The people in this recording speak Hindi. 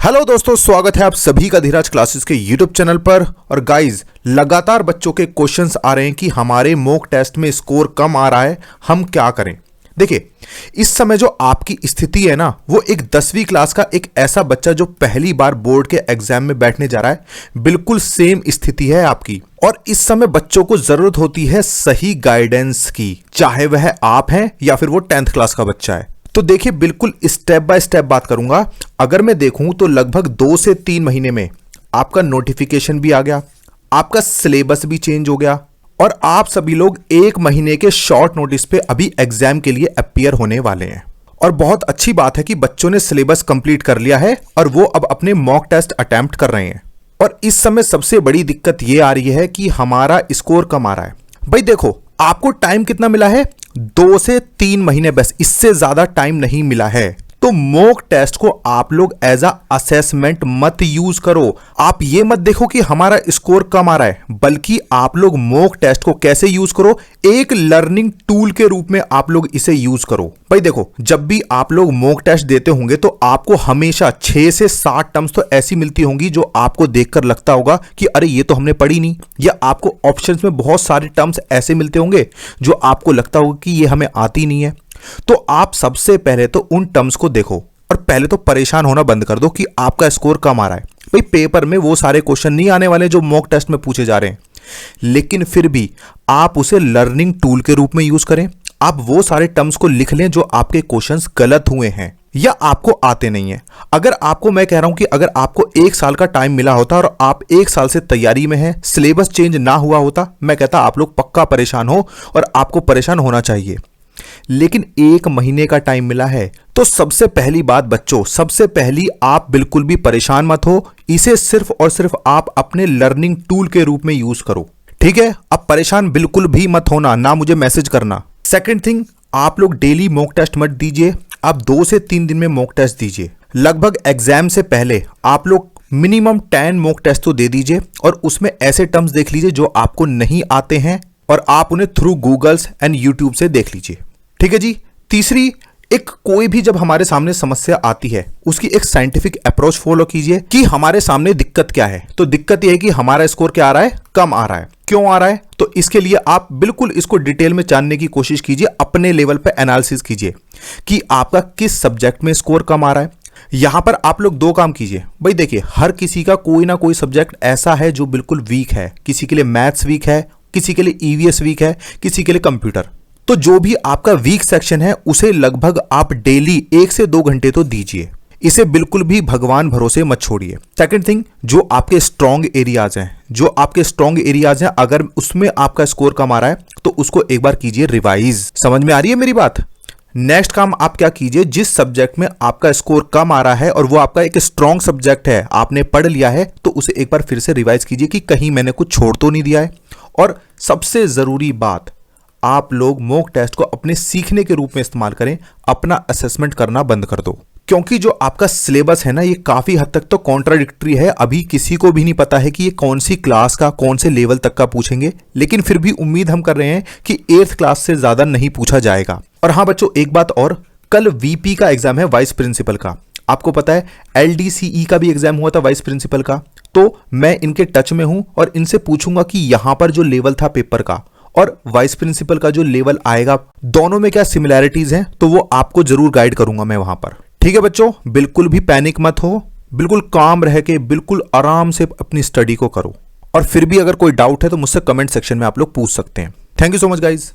हेलो दोस्तों, स्वागत है आप सभी का धीराज क्लासेस के यूट्यूब चैनल पर। और गाइस, लगातार बच्चों के क्वेश्चंस आ रहे हैं कि हमारे मॉक टेस्ट में स्कोर कम आ रहा है, हम क्या करें। देखिए, इस समय जो आपकी स्थिति है ना, वो एक 10वीं क्लास का एक ऐसा बच्चा जो पहली बार बोर्ड के एग्जाम में बैठने जा रहा है, बिल्कुल सेम स्थिति है आपकी। और इस समय बच्चों को जरूरत होती है सही गाइडेंस की, चाहे वह आप हैं या फिर वो 10th क्लास का बच्चा है। तो देखिए, बिल्कुल स्टेप बाय स्टेप बात करूंगा। अगर मैं देखूं तो लगभग 2 से 3 महीने में आपका नोटिफिकेशन भी आ गया, आपका सिलेबस भी चेंज हो गया और आप सभी लोग 1 महीने के शॉर्ट नोटिस पे अभी एग्जाम के लिए अपीयर होने वाले हैं। और बहुत अच्छी बात है कि बच्चों ने सिलेबस कंप्लीट कर लिया है और वो अब अपने मॉक टेस्ट अटेम्प्ट कर रहे हैं। और इस समय सबसे बड़ी दिक्कत ये आ रही है कि हमारा स्कोर कम आ रहा है। भाई देखो, आपको टाइम कितना मिला है? 2 से 3 महीने, बस, इससे ज्यादा टाइम नहीं मिला है। तो मॉक टेस्ट को आप लोग एज अ असेसमेंट मत यूज करो। आप ये मत देखो कि हमारा स्कोर कम आ रहा है, बल्कि आप लोग मॉक टेस्ट को कैसे यूज करो, एक लर्निंग टूल के रूप में आप लोग इसे यूज करो। भाई देखो, जब भी आप लोग मॉक टेस्ट देते होंगे तो आपको हमेशा 6 से 7 टर्म्स तो ऐसी मिलती होंगी जो आपको देखकर लगता होगा कि अरे ये तो हमने पढ़ी नहीं, या आपको ऑप्शंस में बहुत सारे टर्म्स ऐसे मिलते होंगे जो आपको लगता होगा कि ये हमें आती नहीं है। तो आप सबसे पहले तो उन टर्म्स को देखो और पहले तो परेशान होना बंद कर दो कि आपका स्कोर कम आ रहा है। भाई पेपर में वो सारे क्वेश्चन नहीं आने वाले जो मॉक टेस्ट में पूछे जा रहे हैं, लेकिन फिर भी आप उसे लर्निंग टूल के रूप में यूज करें। आप वो सारे टर्म्स को लिख लें जो आपके क्वेश्चंस गलत हुए हैं या आपको आते नहीं है। अगर आपको, मैं कह रहा हूं कि अगर आपको 1 साल का टाइम मिला होता और आप 1 साल से तैयारी में हैं, सिलेबस चेंज ना हुआ होता, मैं कहता आप लोग पक्का परेशान हो और आपको परेशान होना चाहिए। लेकिन 1 महीने का टाइम मिला है। तो सबसे पहली बात बच्चों, सबसे पहली, आप बिल्कुल भी परेशान मत हो। इसे सिर्फ और सिर्फ आप अपने लर्निंग टूल के रूप में यूज करो, ठीक है? अब परेशान बिल्कुल भी मत होना, ना मुझे मैसेज करना। सेकंड थिंग, आप लोग डेली मॉक टेस्ट मत दीजिए, आप 2 से 3 दिन में मॉक टेस्ट दीजिए। लगभग एग्जाम से पहले आप लोग मिनिमम 10 मॉक टेस्ट तो दे दीजिए और उसमें ऐसे टर्म्स देख लीजिए जो आपको नहीं आते हैं और आप उन्हें थ्रू गूगल्स एंड यूट्यूब से देख लीजिए, ठीक है जी। तीसरी, एक कोई भी जब हमारे सामने समस्या आती है उसकी एक साइंटिफिक अप्रोच फॉलो कीजिए कि हमारे सामने दिक्कत क्या है। तो दिक्कत यह है कि हमारा स्कोर क्या आ रहा है? कम आ रहा है। क्यों आ रहा है? तो इसके लिए आप बिल्कुल इसको डिटेल में जानने की कोशिश कीजिए, अपने लेवल पे एनालिसिस कीजिए कि आपका किस सब्जेक्ट में स्कोर कम आ रहा है। यहां पर आप लोग 2 काम कीजिए। भाई देखिए, हर किसी का कोई ना कोई सब्जेक्ट ऐसा है जो बिल्कुल वीक है। किसी के लिए मैथ्स वीक है, किसी के लिए ईवीएस वीक है, किसी के लिए कंप्यूटर। तो जो भी आपका वीक सेक्शन है उसे लगभग आप डेली 1 से 2 घंटे तो दीजिए। इसे बिल्कुल भी भगवान भरोसे मत छोड़िए। सेकंड थिंग, जो आपके स्ट्रॉन्ग एरियाज हैं, अगर उसमें आपका स्कोर कम आ रहा है तो उसको एक बार कीजिए रिवाइज। समझ में आ रही है मेरी बात? नेक्स्ट काम आप क्या कीजिए, जिस सब्जेक्ट में आपका स्कोर कम आ रहा है और वो आपका एक स्ट्रॉन्ग सब्जेक्ट है, आपने पढ़ लिया है, तो उसे एक बार फिर से रिवाइज कीजिए कि कहीं मैंने कुछ छोड़ तो नहीं दिया है। और सबसे जरूरी बात, आप लोग मॉक टेस्ट को अपने सीखने के रूप में इस्तेमाल करें, अपना असेसमेंट करना बंद कर दो। क्योंकि जो आपका सिलेबस है ना, ये काफी हद तक तो कॉन्ट्राडिक्टरी है। अभी किसी को भी नहीं पता है कि ये कौन सी क्लास का, कौन से लेवल तक का पूछेंगे, लेकिन फिर भी उम्मीद हम कर रहे हैं कि 8th क्लास से ज्यादा नहीं पूछा जाएगा। और हाँ बच्चों, एक बात और, कल वीपी का एग्जाम है, वाइस प्रिंसिपल का। आपको पता है एलडीसीई का भी एग्जाम हुआ था वाइस प्रिंसिपल का। तो मैं इनके टच में हूं और इनसे पूछूंगा कि यहां पर जो लेवल था पेपर का और वाइस प्रिंसिपल का जो लेवल आएगा, दोनों में क्या सिमिलैरिटीज हैं, तो वो आपको जरूर गाइड करूंगा मैं वहां पर, ठीक है बच्चों? बिल्कुल भी पैनिक मत हो, बिल्कुल काम रह के बिल्कुल आराम से अपनी स्टडी को करो। और फिर भी अगर कोई डाउट है तो मुझसे कमेंट सेक्शन में आप लोग पूछ सकते हैं। Thank you so much guys.